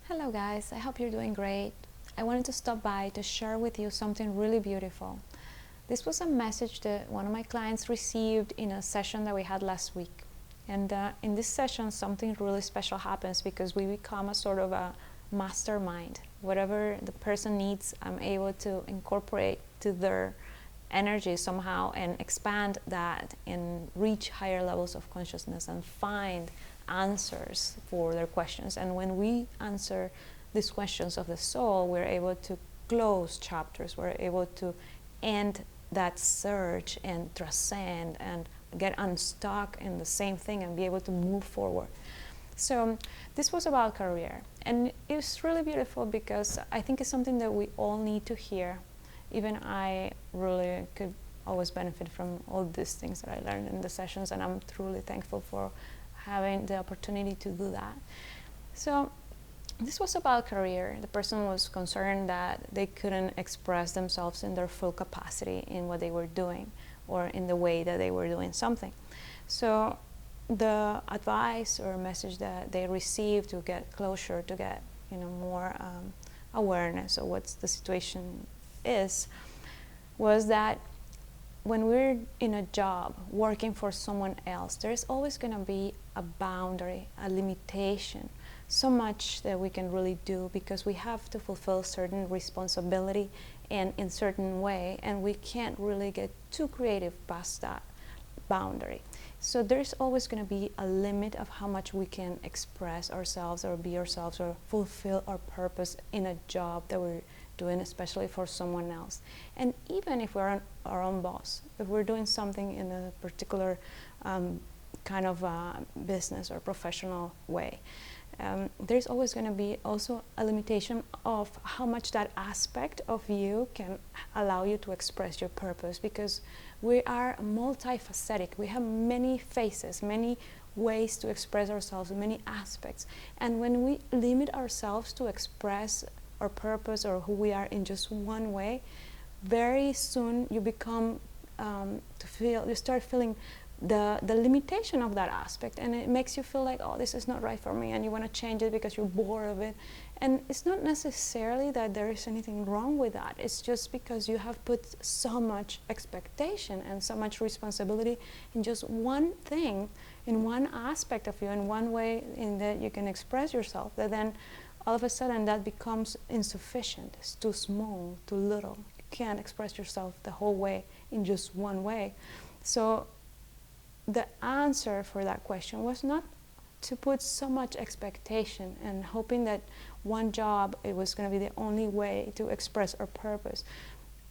Hello guys, I hope you're doing great. I wanted to stop by to share with you something really beautiful. This was a message that one of my clients received in a session that we had last week. And in this session, something really special happens because we become a sort of a mastermind. Whatever the person needs, I'm able to incorporate to their energy somehow and expand that and reach higher levels of consciousness and find answers for their questions. And when we answer these questions of the soul, we're able to close chapters, we're able to end that search and transcend and get unstuck in the same thing and be able to move forward. So this was about career, and it was really beautiful because I think it's something that we all need to hear. Even I really could always benefit from all these things that I learned in the sessions, and I'm truly thankful for having the opportunity to do that. So this was about career. The person was concerned that they couldn't express themselves in their full capacity in what they were doing or in the way that they were doing something. So the advice or message that they received to get closure, to get more awareness of what the situation is, was that when we're in a job working for someone else, there's always going to be a boundary, a limitation, so much that we can really do because we have to fulfill certain responsibility and in certain way, and we can't really get too creative past that boundary. So there's always going to be a limit of how much we can express ourselves or be ourselves or fulfill our purpose in a job that we're doing, especially for someone else. And even if we're our own boss, if we're doing something in a particular kind of business or professional way, there's always going to be also a limitation of how much that aspect of you can allow you to express your purpose, because we are multifaceted. We have many faces, many ways to express ourselves, many aspects. And when we limit ourselves to express our purpose or who we are in just one way, very soon you become you start feeling the limitation of that aspect, and it makes you feel like, oh, this is not right for me, and you want to change it because you're bored of it. And it's not necessarily that there is anything wrong with that. It's just because you have put so much expectation and so much responsibility in just one thing, in one aspect of you, in one way in that you can express yourself, that then all of a sudden that becomes insufficient. It's too small, too little. You can't express yourself the whole way in just one way. So the answer for that question was not to put so much expectation and hoping that one job, it was going to be the only way to express our purpose,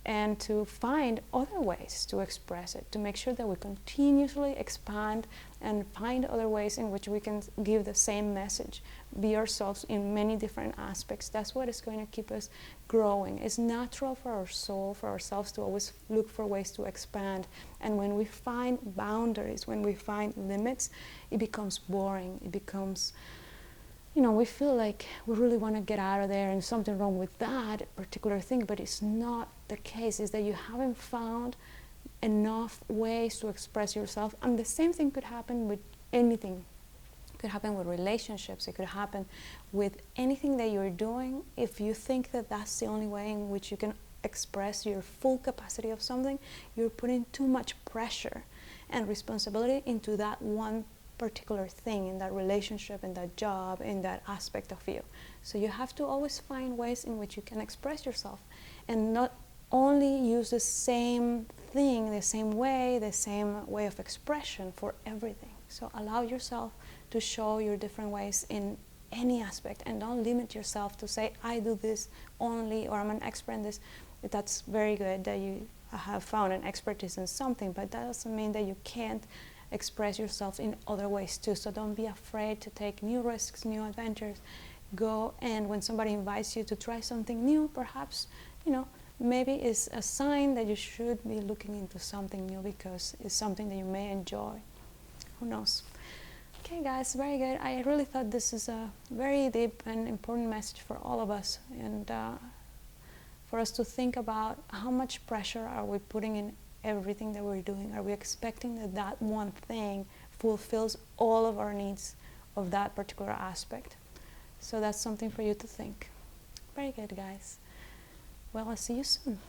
and to find other ways to express it, to make sure that we continuously expand and find other ways in which we can give the same message, be ourselves in many different aspects. That's what is going to keep us growing. It's natural for our soul, for ourselves, to always look for ways to expand. And when we find boundaries, when we find limits, it becomes boring. It becomes, we feel like we really want to get out of there and something wrong with that particular thing, but it's not the case. It's that you haven't found enough ways to express yourself. And the same thing could happen with anything. It could happen with relationships. It could happen with anything that you're doing. If you think that that's the only way in which you can express your full capacity of something, you're putting too much pressure and responsibility into that one particular thing, in that relationship, in that job, in that aspect of you. So you have to always find ways in which you can express yourself, and not only use the same thing, the same way of expression for everything. So allow yourself to show your different ways in any aspect, and don't limit yourself to say, I do this only, or I'm an expert in this. That's very good that you have found an expertise in something, but that doesn't mean that you can't express yourself in other ways too. So don't be afraid to take new risks, new adventures. Go, and when somebody invites you to try something new, perhaps maybe it's a sign that you should be looking into something new because it's something that you may enjoy. Who knows? Okay guys, very good. I really thought this is a very deep and important message for all of us, and for us to think about how much pressure are we putting in everything that we're doing. Are we expecting that that one thing fulfills all of our needs of that particular aspect? So that's something for you to think. Very good, guys. Well, I'll see you soon.